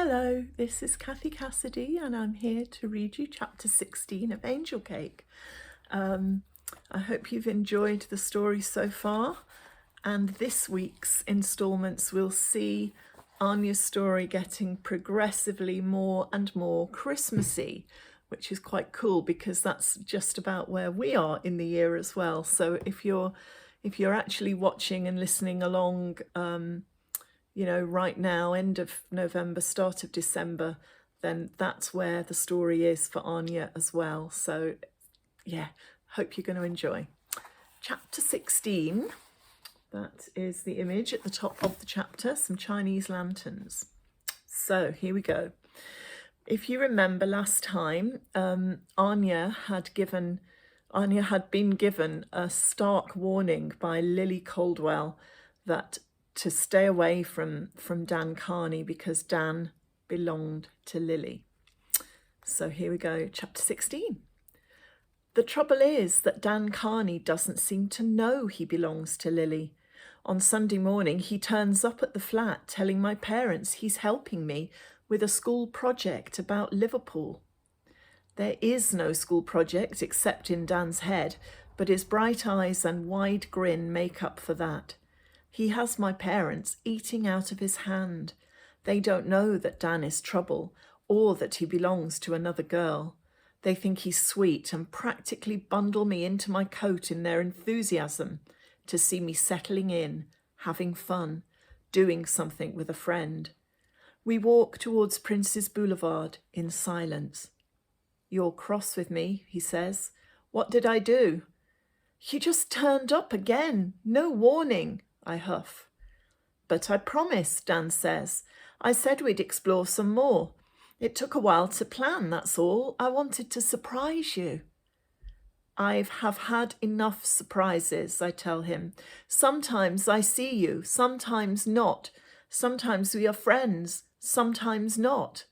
Hello, this is Cathy Cassidy and I'm here to read you chapter 16 of Angel Cake. I hope you've enjoyed the story so far, and this week's installments will see Anya's story getting progressively more and more Christmassy, which is quite cool because that's just about where we are in the year as well. So if you're actually watching and listening along right now, end of November, start of December, then that's where the story is for Anya as well. So yeah, hope you're going to enjoy. Chapter 16, that is the image at the top of the chapter, some Chinese lanterns. So here we go. If you remember last time, Anya had been given a stark warning by Lily Caldwell that to stay away from Dan Carney because Dan belonged to Lily. So here we go, chapter 16. The trouble is that Dan Carney doesn't seem to know he belongs to Lily. On Sunday morning, he turns up at the flat telling my parents he's helping me with a school project about Liverpool. There is no school project except in Dan's head, but his bright eyes and wide grin make up for that. He has my parents eating out of his hand. They don't know that Dan is trouble or that he belongs to another girl. They think he's sweet and practically bundle me into my coat in their enthusiasm to see me settling in, having fun, doing something with a friend. We walk towards Prince's Boulevard in silence. "You're cross with me," he says. "What did I do?" "You just turned up again. No warning," I huff. "But I promised," Dan says. "I said we'd explore some more. It took a while to plan, that's all. I wanted to surprise you." "I have had enough surprises," I tell him. "Sometimes I see you, sometimes not. Sometimes we are friends, sometimes not."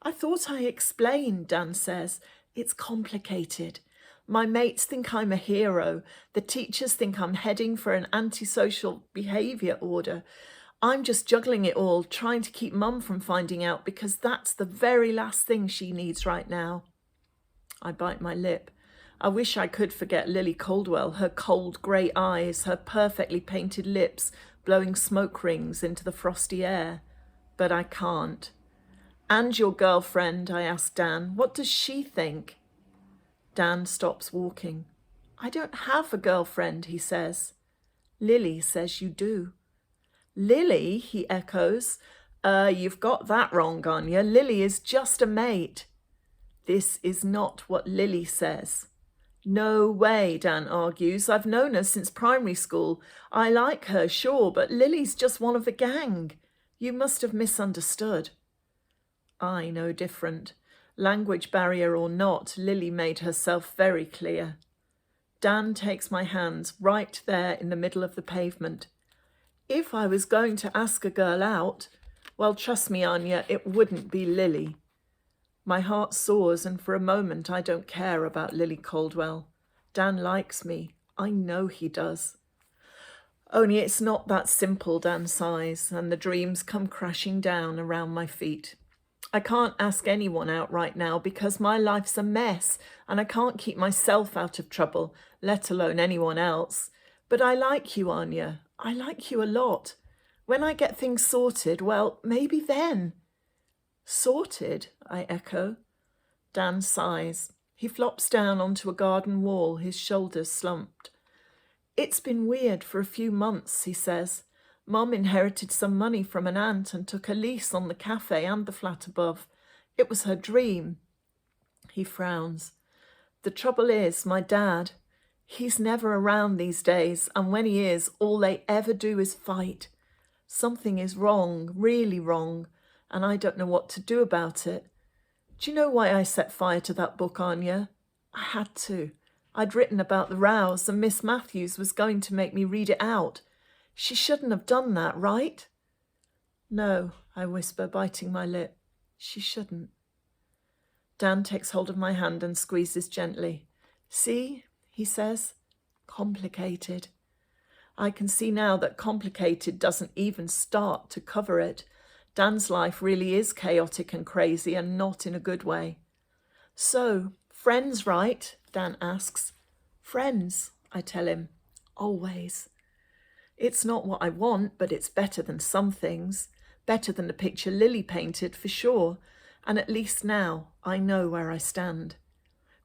"I thought I explained," Dan says. "It's complicated. My mates think I'm a hero. The teachers think I'm heading for an antisocial behaviour order. I'm just juggling it all, trying to keep Mum from finding out because that's the very last thing she needs right now." I bite my lip. I wish I could forget Lily Caldwell, her cold grey eyes, her perfectly painted lips blowing smoke rings into the frosty air. But I can't. "And your girlfriend," I ask Dan, "what does she think?" Dan stops walking. "I don't have a girlfriend," he says. "Lily says you do." "Lily?" he echoes. You've got that wrong, Anya. Lily is just a mate." "This is not what Lily says." "No way," Dan argues. "I've known her since primary school. I like her, sure, but Lily's just one of the gang. You must have misunderstood." I know different. Language barrier or not, Lily made herself very clear. Dan takes my hands right there in the middle of the pavement. If I was going to ask a girl out, well, trust me, Anya, it wouldn't be Lily. My heart soars, and for a moment I don't care about Lily Caldwell. Dan likes me. I know he does. Only it's not that simple, Dan sighs, and the dreams come crashing down around my feet. I can't ask anyone out right now because my life's a mess and I can't keep myself out of trouble, let alone anyone else. But I like you, Anya. I like you a lot. When I get things sorted, well, maybe then. Sorted, I echo. Dan sighs. He flops down onto a garden wall, his shoulders slumped. "It's been weird for a few months," he says. "Mum inherited some money from an aunt and took a lease on the cafe and the flat above. It was her dream." He frowns. "The trouble is, my dad, he's never around these days, and when he is, all they ever do is fight. Something is wrong, really wrong, and I don't know what to do about it. Do you know why I set fire to that book, Anya? I had to. I'd written about the rows, and Miss Matthews was going to make me read it out. She shouldn't have done that, right?" "No," I whisper, biting my lip. "She shouldn't." Dan takes hold of my hand and squeezes gently. "See," he says, "complicated." I can see now that complicated doesn't even start to cover it. Dan's life really is chaotic and crazy, and not in a good way. So, friends, right? Dan asks. Friends, I tell him. Always. It's not what I want, but it's better than some things. Better than the picture Lily painted, for sure. And at least now I know where I stand.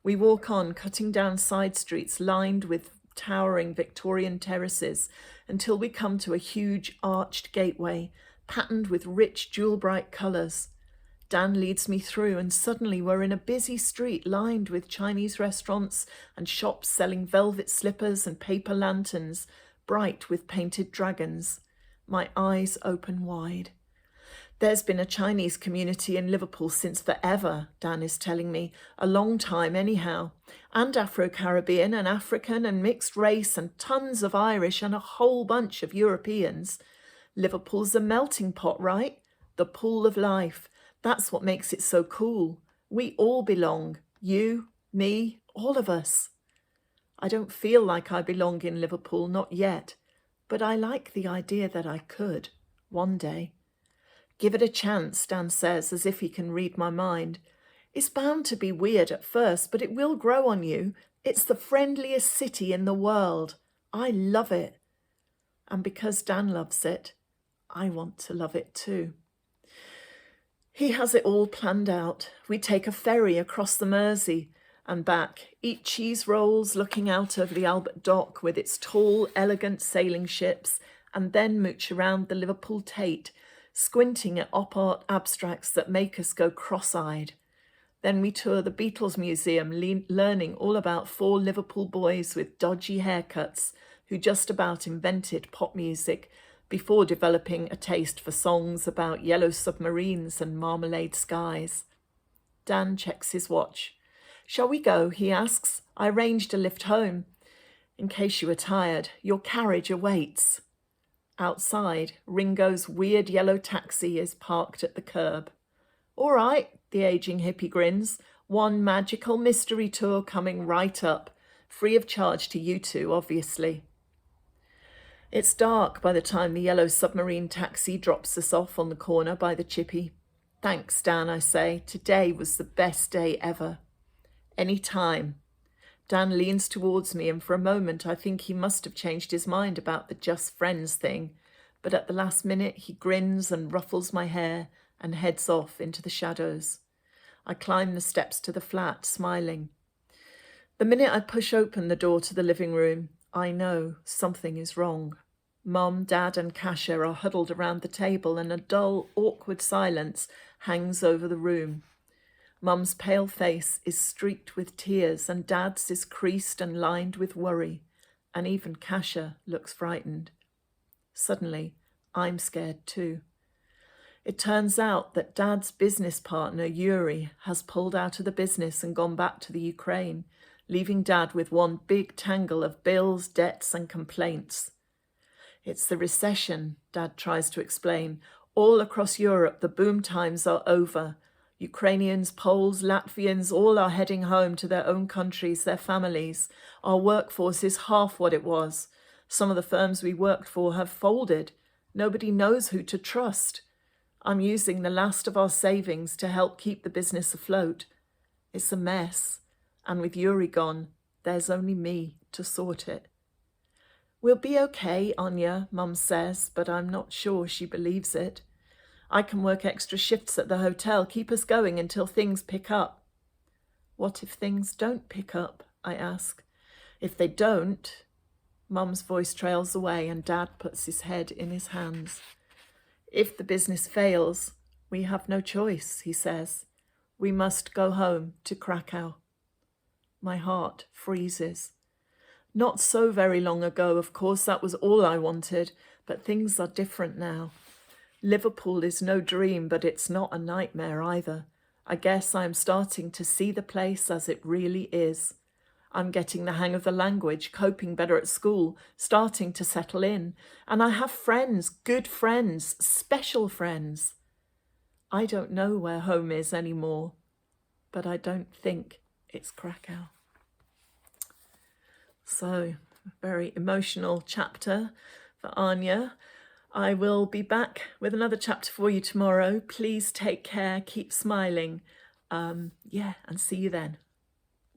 We walk on, cutting down side streets lined with towering Victorian terraces until we come to a huge arched gateway, patterned with rich jewel-bright colours. Dan leads me through, and suddenly we're in a busy street lined with Chinese restaurants and shops selling velvet slippers and paper lanterns, bright with painted dragons. My eyes open wide. There's been a Chinese community in Liverpool since forever, Dan is telling me. A long time anyhow. And Afro-Caribbean and African and mixed race and tons of Irish and a whole bunch of Europeans. Liverpool's a melting pot, right? The pool of life. That's what makes it so cool. We all belong. You, me, all of us. I don't feel like I belong in Liverpool, not yet. But I like the idea that I could, one day. Give it a chance, Dan says, as if he can read my mind. It's bound to be weird at first, but it will grow on you. It's the friendliest city in the world. I love it. And because Dan loves it, I want to love it too. He has it all planned out. We take a ferry across the Mersey and back, eat cheese rolls looking out over the Albert Dock with its tall, elegant sailing ships, and then mooch around the Liverpool Tate, squinting at op art abstracts that make us go cross-eyed. Then we tour the Beatles Museum, learning all about 4 Liverpool boys with dodgy haircuts who just about invented pop music before developing a taste for songs about yellow submarines and marmalade skies. Dan checks his watch. Shall we go? He asks. I arranged a lift home. In case you were tired, your carriage awaits. Outside, Ringo's weird yellow taxi is parked at the curb. All right, the aging hippie grins. One magical mystery tour coming right up. Free of charge to you two, obviously. It's dark by the time the yellow submarine taxi drops us off on the corner by the chippy. Thanks, Dan, I say. Today was the best day ever. Any time. Dan leans towards me, and for a moment I think he must have changed his mind about the just friends thing, but at the last minute he grins and ruffles my hair and heads off into the shadows. I climb the steps to the flat, smiling. The minute I push open the door to the living room, I know something is wrong. Mum, Dad and Kasia are huddled around the table, and a dull, awkward silence hangs over the room. Mum's pale face is streaked with tears, and Dad's is creased and lined with worry, and even Kasia looks frightened. Suddenly, I'm scared too. It turns out that Dad's business partner, Yuri, has pulled out of the business and gone back to the Ukraine, leaving Dad with one big tangle of bills, debts and complaints. It's the recession, Dad tries to explain. All across Europe, the boom times are over. Ukrainians, Poles, Latvians, all are heading home to their own countries, their families. Our workforce is half what it was. Some of the firms we worked for have folded. Nobody knows who to trust. I'm using the last of our savings to help keep the business afloat. It's a mess. And with Yuri gone, there's only me to sort it. We'll be okay, Anya, Mum says, but I'm not sure she believes it. I can work extra shifts at the hotel, keep us going until things pick up. What if things don't pick up? I ask. If they don't... Mum's voice trails away and Dad puts his head in his hands. If the business fails, we have no choice, he says. We must go home to Krakow. My heart freezes. Not so very long ago, of course, that was all I wanted, but things are different now. Liverpool is no dream, but it's not a nightmare either. I guess I'm starting to see the place as it really is. I'm getting the hang of the language, coping better at school, starting to settle in. And I have friends, good friends, special friends. I don't know where home is anymore, but I don't think it's Krakow. So, a very emotional chapter for Anya. I will be back with another chapter for you tomorrow. Please take care, keep smiling. And see you then.